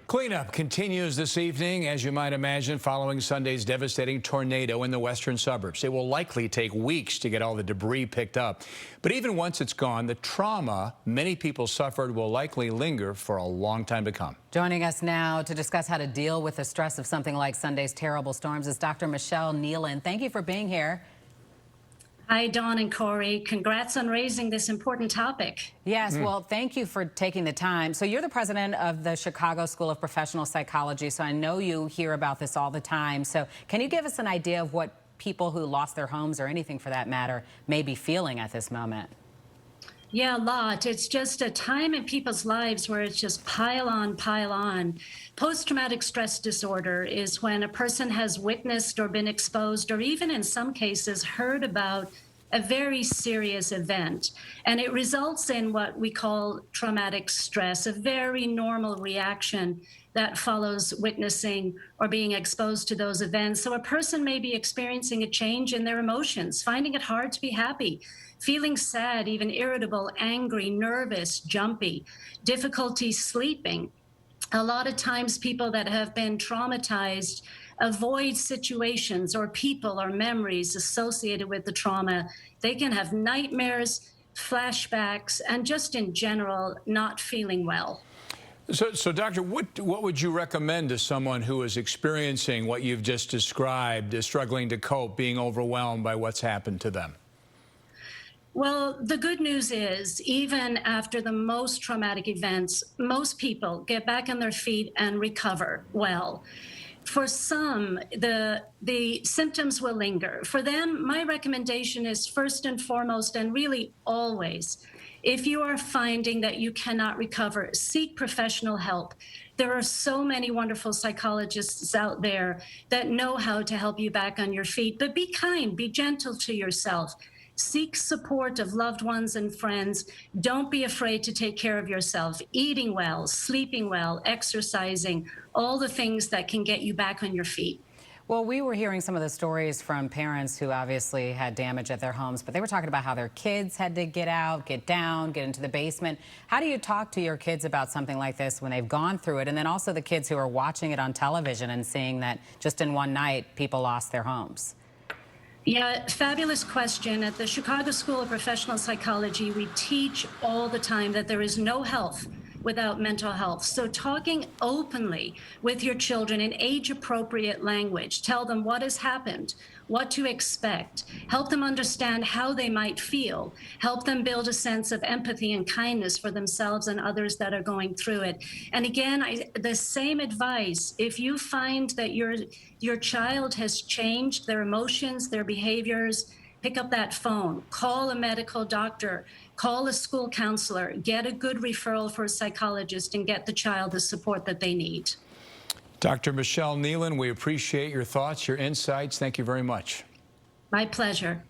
Cleanup continues this evening, as you might imagine, following Sunday's devastating tornado in the western suburbs. It will likely take weeks to get all the debris picked up. But even once it's gone, the trauma many people suffered will likely linger for a long time to come. Joining us now to discuss how to deal with the stress of something like Sunday's terrible storms is Dr. Michele Nealon. Thank you for being here. Hi, Dawn and Corey. Congrats on raising this important topic. Yes, well, thank you for taking the time. So you're the president of the Chicago School of Professional Psychology, so I know you hear about this all the time. So can you give us an idea of what people who lost their homes, or anything for that matter, may be feeling at this moment? Yeah, a lot. It's just a time in people's lives where it's just pile on, pile on. Post-traumatic stress disorder is when a person has witnessed or been exposed, or even in some cases heard about a very serious event. And it results in what we call traumatic stress, a very normal reaction that follows witnessing or being exposed to those events. So a person may be experiencing a change in their emotions, finding it hard to be happy, feeling sad, even irritable, angry, nervous, jumpy, difficulty sleeping. A lot of times people that have been traumatized avoid situations or people or memories associated with the trauma. They can have nightmares, flashbacks, and just in general, not feeling well. So doctor, what would you recommend to someone who is experiencing what you've just described, is struggling to cope, being overwhelmed by what's happened to them? Well, the good news is, even after the most traumatic events, most people get back on their feet and recover well. For some, the symptoms will linger. For them, my recommendation is first and foremost, and really always, if you are finding that you cannot recover, seek professional help. There are so many wonderful psychologists out there that know how to help you back on your feet, but be kind, be gentle to yourself. Seek support of loved ones and friends. Don't be afraid to take care of yourself. Eating well, sleeping well, exercising, all the things that can get you back on your feet. Well, we were hearing some of the stories from parents who obviously had damage at their homes, but they were talking about how their kids had to get out, get down, get into the basement. How do you talk to your kids about something like this when they've gone through it? And then also the kids who are watching it on television and seeing that just in one night, people lost their homes. Yeah, fabulous question. At the Chicago School of Professional Psychology, we teach all the time that there is no health without mental health. So talking openly with your children in age-appropriate language, tell them what has happened, what to expect, help them understand how they might feel, help them build a sense of empathy and kindness for themselves and others that are going through it. And again, the same advice, if you find that your child has changed their emotions, their behaviors, pick up that phone, call a medical doctor, call a school counselor, get a good referral for a psychologist, and get the child the support that they need. Dr. Michele Nealon, we appreciate your thoughts, your insights. Thank you very much. My pleasure.